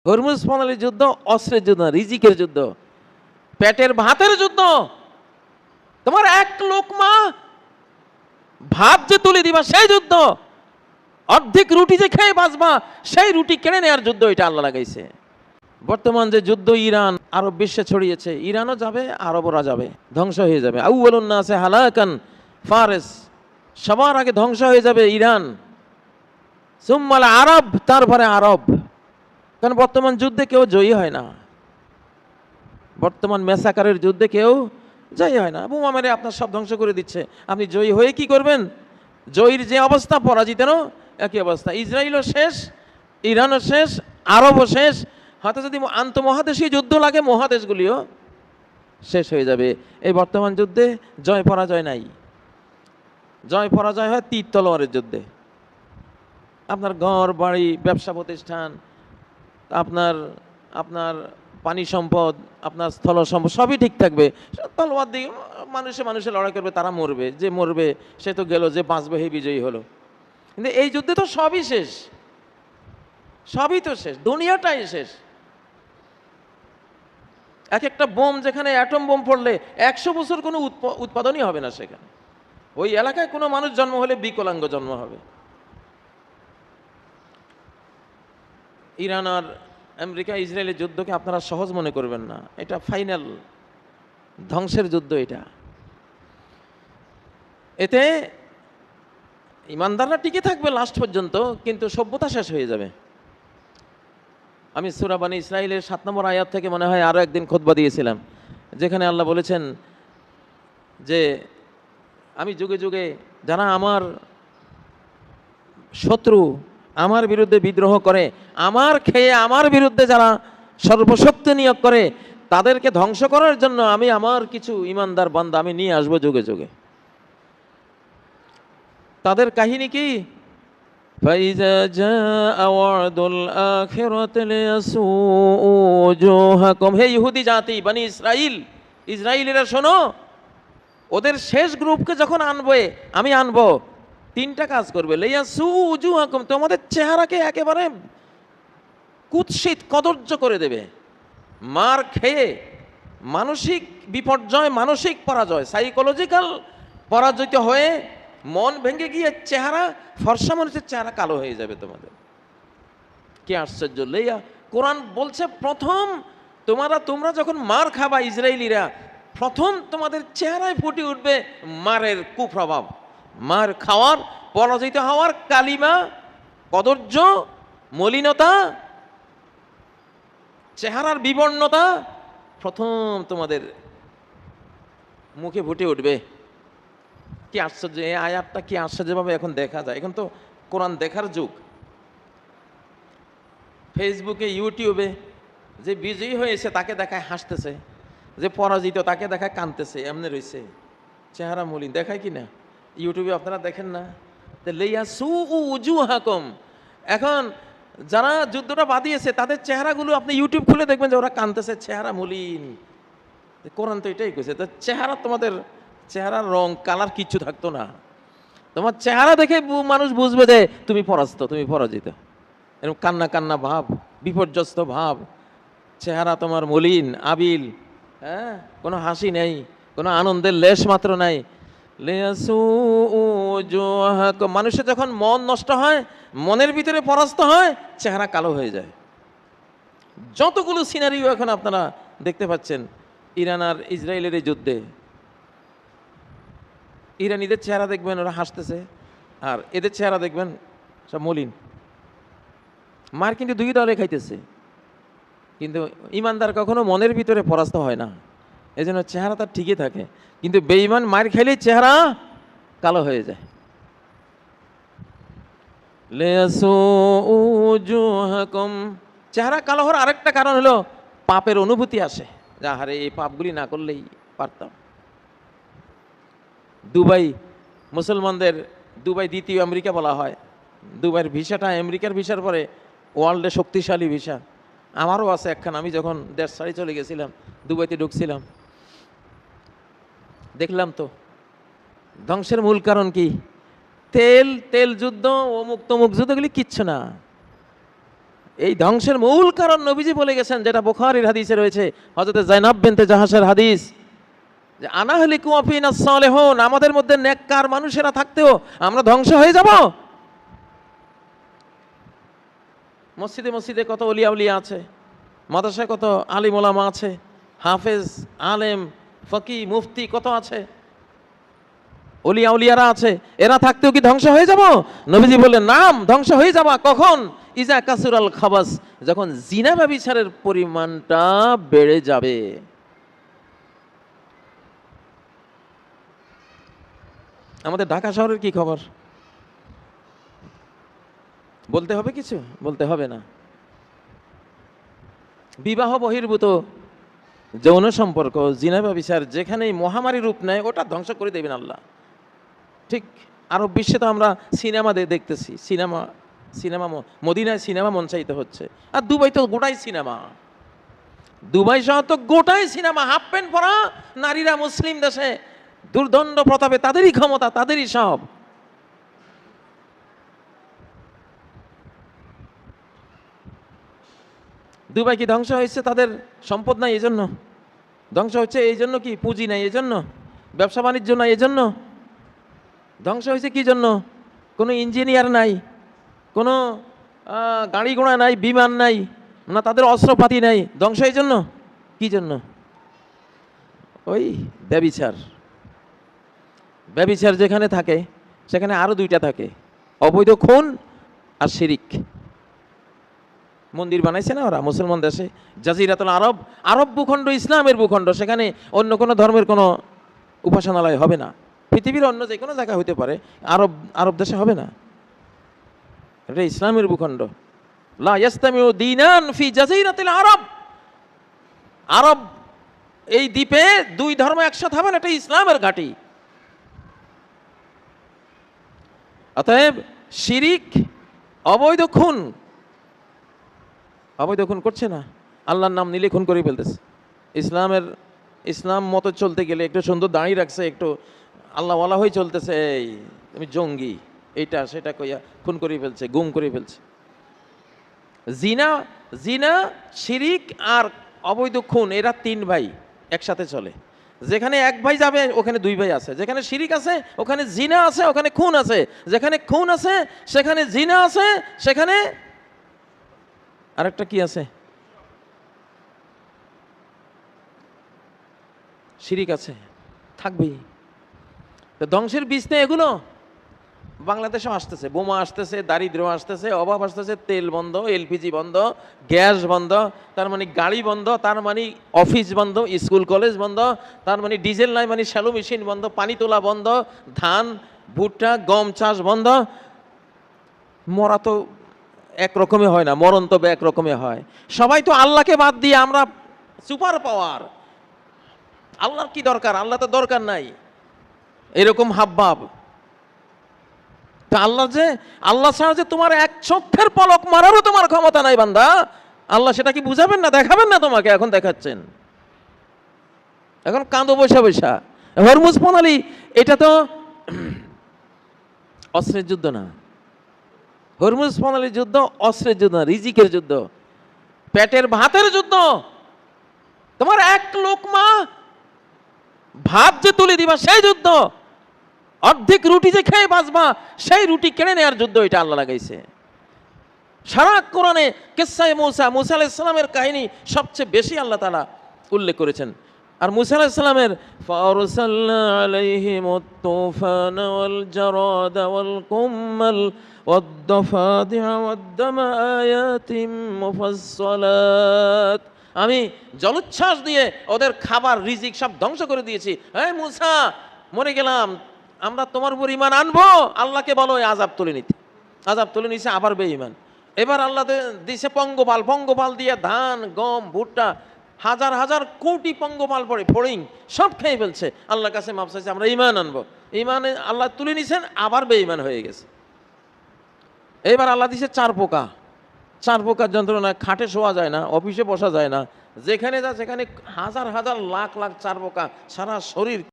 Hormuz প্রণালীর যুদ্ধ অস্ত্রের যুদ্ধ, রিজিকের যুদ্ধ, পেটের ভাতের যুদ্ধ। তোমার এক লোকমা ভাত যে তুলে দিবা সেই যুদ্ধ, অর্ধেক রুটি যে খেয়ে বাঁচবা সেই রুটি কেড়ে নেওয়ার যুদ্ধ, এটা আল্লাহ লাগাইছে। বর্তমান যে যুদ্ধ ইরান আরব বিশ্বে ছড়িয়েছে, ইরানও যাবে, আরবরা যাবে, ধ্বংস হয়ে যাবে। আউয়ালুন নাসে হালাকান ফারেস, সবার আগে ধ্বংস হয়ে যাবে ইরান, সুম্মাল আরব, তারপরে আরব। কারণ বর্তমান যুদ্ধে কেউ জয়ী হয় না, বর্তমান মেসাকারের যুদ্ধে কেউ জয়ী হয় না। বোমা মেরে আপনার সব ধ্বংস করে দিচ্ছে, আপনি জয়ী হয়ে কি করবেন? জয়ীর যে অবস্থা, পরাজিতেরও একই অবস্থা। ইসরায়েলও শেষ, ইরানও শেষ, আরবও শেষ। হয়তো যদি আন্তঃমহাদেশীয় যুদ্ধ লাগে, মহাদেশগুলিও শেষ হয়ে যাবে। এই বর্তমান যুদ্ধে জয় পরাজয় নাই, জয় পরাজয় হয় তীর তলোয়ারের যুদ্ধে। আপনার ঘর বাড়ি, ব্যবসা প্রতিষ্ঠান, আপনার আপনার পানি সম্পদ, আপনার স্থল সম্পদ সবই ঠিক থাকবে। তলোয়ার দিয়ে মানুষে লড়াই করবে, তারা মরবে, যে মরবে সে তো গেল, যে বাঁচবে হে বিজয়ী হলো। কিন্তু এই যুদ্ধে তো সবই শেষ, সবই তো শেষ, দুনিয়াটাই শেষ। এক একটা বোম, যেখানে অ্যাটম বোম পড়লে 100 বছর কোনো উৎপাদনই হবে না সেখানে। ওই এলাকায় কোনো মানুষ জন্ম হলে বিকলাঙ্গ জন্ম হবে। ইরান আর আমেরিকা ইসরায়েলের যুদ্ধকে আপনারা সহজ মনে করবেন না, এটা ফাইনাল ধ্বংসের যুদ্ধ। এটা এতে ইমানদাররা টিকে থাকবে লাস্ট পর্যন্ত, কিন্তু সভ্যতা শেষ হয়ে যাবে। আমি সূরা বনী ইসরাঈলের 7 নম্বর আয়াত থেকে মনে হয় আরও একদিন খুতবা দিয়েছিলাম, যেখানে আল্লাহ বলেছেন যে আমি যুগে যুগে যারা আমার শত্রু, আমার বিরুদ্ধে বিদ্রোহ করে, আমার খেয়ে আমার বিরুদ্ধে যারা সর্বশক্তি নিয়োগ করে, তাদেরকে ধ্বংস করার জন্য আমি আমার কিছু ইমানদার বান্দা আমি নিয়ে আসবো যুগে যুগে। তাদের কাহিনী কি? فَإِذَا جَاءَ وَعْدُ الْآخِرَةِ لِيَسُوءُوا وُجُوهَكُمْ। হে ইহুদি জাতি, বনী ইসরাইল, ইসরাইলিরা শোনো, ওদের শেষ গ্রুপকে যখন আমি আনবো, 3টা কাজ করবে। লিয়াসুউ উজুহাকুম, তোমাদের চেহারাকে একেবারে কুৎসিত কদর্য করে দেবে। মার খেয়ে মানসিক বিপর্যয়, মানসিক পরাজয়, সাইকোলজিক্যাল পরাজিত হয়ে মন ভেঙে গিয়ে চেহারা, ফর্সা মানুষের চেহারা কালো হয়ে যাবে তোমাদের। কি আশ্চর্য! লেয়া কোরআন বলছে প্রথম তোমরা যখন মার খাবা ইসরায়েলিরা, প্রথম তোমাদের চেহারায় ফুটে উঠবে মারের কুপ্রভাব, মার খাওয়ার, পরাজিত হওয়ার কালিমা, কদর্য, মলিনতা, চেহারার বিবর্ণতা প্রথম তোমাদের মুখে ফুটে উঠবে। কি আশ্চর্য! এই আয়াতটা কি আশ্চর্যভাবে এখন দেখা যায়। এখন তো কোরআন দেখার যুগ। ফেসবুকে, ইউটিউবে যে বিজয়ী হয়েছে তাকে দেখায় হাসতেছে, যে পরাজিত তাকে দেখায় কাঁদতেছে, এমনি রয়েছে, চেহারা মলিন। দেখায় কি না? ইউটিউবে আপনারা দেখেন না? এখন যারা যুদ্ধটা বাঁধিয়েছে তাদের চেহারাগুলো আপনি ইউটিউব খুলে দেখবেন যে ওরা কাঁদতেছে, চেহারা মলিন। কোরআন তো এটাই কইছে, তো চেহারা, তোমাদের চেহারার রং কালার কিচ্ছু থাকতো না। তোমার চেহারা দেখে মানুষ বুঝবে যে তুমি পরাস্ত, তুমি পরাজিত। এরকম কান্না কান্না ভাব, বিপর্যস্ত ভাব, চেহারা তোমার মলিন, আবিল, হ্যাঁ, কোনো হাসি নেই, কোনো আনন্দের লেশ মাত্র নাই। মানুষের যখন মন নষ্ট হয়, মনের ভিতরে পরাস্ত হয়, চেহারা কালো হয়ে যায়। যতগুলো সিনারিও এখন আপনারা দেখতে পাচ্ছেন ইরান আর ইসরায়েলের এই যুদ্ধে, ইরানিদের চেহারা দেখবেন ওরা হাসতেছে, আর এদের চেহারা দেখবেন সব মলিন। মার কিন্তু দুই দলে খাইতেছে, কিন্তু ইমানদার কখনো মনের ভিতরে পরাস্ত হয় না, এজন্য চেহারা তার ঠিকই থাকে। কিন্তু বেঈমান মার খেলেই চেহারা কালো হয়ে যায়। চেহারা কালো হওয়ার আরেকটা কারণ হলো পাপের অনুভূতি আসে, যা হারে এই পাপগুলি না করলেই পারতাম। দুবাই, মুসলমানদের দুবাই দ্বিতীয় আমেরিকা বলা হয়। দুবাইয়ের ভিসাটা আমেরিকার ভিসার পরে ওয়ার্ল্ডে শক্তিশালী ভিসা। আমারও আছে একখান। আমি যখন দেশ ছাড়ি চলে গেছিলাম, দুবাইতে ঢুকছিলাম, দেখলাম তো ধ্বংসের মূল কারণ কি? তেল যুদ্ধ, অমুক তমুক যুদ্ধগুলি কিচ্ছু না। এই ধ্বংসের মূল কারণ নবীজি বলে গেছেন, যেটা বুখারীর হাদিসে রয়েছে, হযরত যায়নাব বিনতে জাহাশের হাদিস, যে আনা হালিকু ওয়া ফিনা সালেহুন, আমাদের মধ্যে নেককার মানুষেরা থাকতেও আমরা ধ্বংস হয়ে যাব। মসজিদে মসজিদে কত ওলিয়া উলিয়া আছে, মাদ্রাসায় কত আলিম ওলামা আছে, হাফেজ, আলেম, ফকি, মুফতি কত আছে, ওলিয়া উলিয়ারা আছে, এরা থাকতেও কি ধ্বংস হয়ে যাব? নবীজি বললেন নাম, ধ্বংস হয়ে যাবা। কখন? ইজা কাসুরাল খাবাস, যখন জিনা ব্যভিচারের পরিমাণটা বেড়ে যাবে। আমাদের ঢাকা শহরের কি খবর? বলতে হবে কিছু? বলতে হবে না। বিবাহ বহির্ভূত যৌন সম্পর্ক, জিনা ব্যভিচার যেখানেই মহামারী রূপ নেয়, ওটা ধ্বংস করে দেবেন আল্লাহ। ঠিক আরব বিশ্বে তো আমরা সিনেমা দেখতেছি, সিনেমা মদিনায় সিনেমা মঞ্চায়িত হচ্ছে, আর দুবাই তো গোটাই সিনেমা। দুবাই শহর তো গোটাই সিনেমা। হাফ প্যান্ট পরা নারীরা মুসলিম দেশে দুর্দণ্ড প্রতাপে, তাদেরই ক্ষমতা, তাদেরই সব। দুবাই কি ধ্বংস হয়েছে তাদের সম্পদ নাই এই জন্য? ধ্বংস হচ্ছে এই জন্য কি পুঁজি নাই এই জন্য? ব্যবসা বাণিজ্য নাই এই জন্য? ধ্বংস হয়েছে কি জন্য? কোনো ইঞ্জিনিয়ার নাই, কোনো গাড়ি ঘোড়া নাই, বিমান নাই, না তাদের অস্ত্রপাতি নাই। ধ্বংস এই জন্য কি জন্য? ওই ব্যভিচার। ব্যভিচার যেখানে থাকে সেখানে আরো দুইটা থাকে, অবৈধ খুন আর শিরিক। মন্দির বানাইছে না ওরা মুসলমান দেশে, জাজিরাতুল আরব, আরব ভূখণ্ড ইসলামের ভূখণ্ড, সেখানে অন্য কোনো ধর্মের কোনো উপাসনালয় হবে না। পৃথিবীর অন্য যে কোনো জায়গা হতে পারে, আরব দেশে হবে না। এটা ইসলামের ভূখণ্ড। লা ইয়াস্তামিউ দীনান ফি জাজিরাতিল আরব। আরব এই দ্বীপে দুই ধর্ম একসাথে হবে না, এটা ইসলামের ঘাঁটি। অতএব শিরিক, অবৈধ খুন, অবৈধ খুন করছে না, আল্লাহর নাম নিলে খুন করে ফেলতেছে। ইসলাম মতো চলতে গেলে একটু সুন্দর দাঁড়িয়ে রাখছে, একটু আল্লাহওয়ালা হয়ে চলতেছে, এই তুমি জঙ্গি, এইটা সেটা কইয়া খুন করে ফেলছে, গুম করে ফেলছে। জিনা, শিরিক আর অবৈধ খুন, এরা তিন ভাই একসাথে চলে। যেখানে এক ভাই যাবে ওখানে দুই ভাই আছে, যেখানে শিরিক আছে ওখানে জিনা আছে, ওখানে খুন আছে, যেখানে খুন আছে সেখানে জিনা আছে, সেখানে আরেকটা কি আছে, শিরিক আছে, থাকবেই। তো ধ্বংসের বীজ নেই এগুলো। বাংলাদেশেও আসতেছে, বোমা আসতেছে, দারিদ্র্য আসতেছে, অভাব আসতেছে, তেল বন্ধ, এলপিজি বন্ধ, গ্যাস বন্ধ, তার মানে গাড়ি বন্ধ, তার মানে অফিস বন্ধ, স্কুল কলেজ বন্ধ, তার মানে ডিজেল নাই মানে শ্যালো মেশিন বন্ধ, পানি তোলা বন্ধ, ধান ভুট্টা গম চাষ বন্ধ। মরা তো একরকমই হয় না, মরণ তবে একরকমই হয়। সবাই তো আল্লাহকে বাদ দিয়ে আমরা সুপার পাওয়ার, আল্লাহর কি দরকার, আল্লাহ তো দরকার নাই, এরকম হাবভাব। তা আল্লাহ ছাড়া যে তোমার এক চোখের পলক মারারও তোমার ক্ষমতা নাই বান্দা, আল্লাহ সেটা কি বুঝাবেন না, দেখাবেন না তোমাকে? এখন দেখাচ্ছেন, এখন কাঁদো বসা বসা। হরমুজ প্রণালী এটা তো অস্ত্রের যুদ্ধ না, হরমুজ প্রণালীর যুদ্ধ অস্ত্রের যুদ্ধ না, রিজিকের যুদ্ধ, পেটের ভাতের যুদ্ধ। তোমার এক লোকমা ভাত যে তুলে দিবা সেই যুদ্ধ, অর্ধেক রুটি যে খেয়ে বাঁচবা সেই রুটি কেড়ে নেওয়ার যুদ্ধ, এটা আল্লাহ লাগাইছে। সারা কোরআনে কিসসায়ে মুসা আলাইহিস সালামের কাহিনী সবচেয়ে বেশি আল্লাহ তাআলা উল্লেখ করেছেন। আর মুসা আলাইহিস সালামের ফারসালনা আলাইহিমুত তুফানা ওয়াল জারাদা ওয়াল কুম্মাল ওয়াদ-দাফাদিআ ওয়াদ-দামা আয়াতিম মুফাসসালাত, আমি জলোচ্ছ্বাস দিয়ে ওদের খাবার রিজিক সব ধ্বংস করে দিয়েছি। এই মুসা, মরে গেলাম, আমরা তোমার উপর ঈমান আনবো, আল্লাহকে বলো এই আযাব তুলে নিতে। আযাব তুলে নিছে, আবার বেঈমান। এবার আল্লাহ দিছে পঙ্গপাল দিয়ে ধান গম ভুট্টা হাজার হাজার কোটি পঙ্গপাল পড়ে ফড়িং সব খেয়ে ফেলছে। আল্লাহর কাছে মাপ চাইছে, আমরা ঈমান আনবো। ঈমানে আল্লাহ তুলে নিছেন, আবার বেঈমান হয়ে গেছে। এবার আল্লাহ দিছে চার পোকার যন্ত্রণা, খাটে শোয়া যায় না, অফিসে বসা যায় না, যেখানে যা সেখানে হাজার হাজার লাখ লাখ চার পোকা, সারা শরীর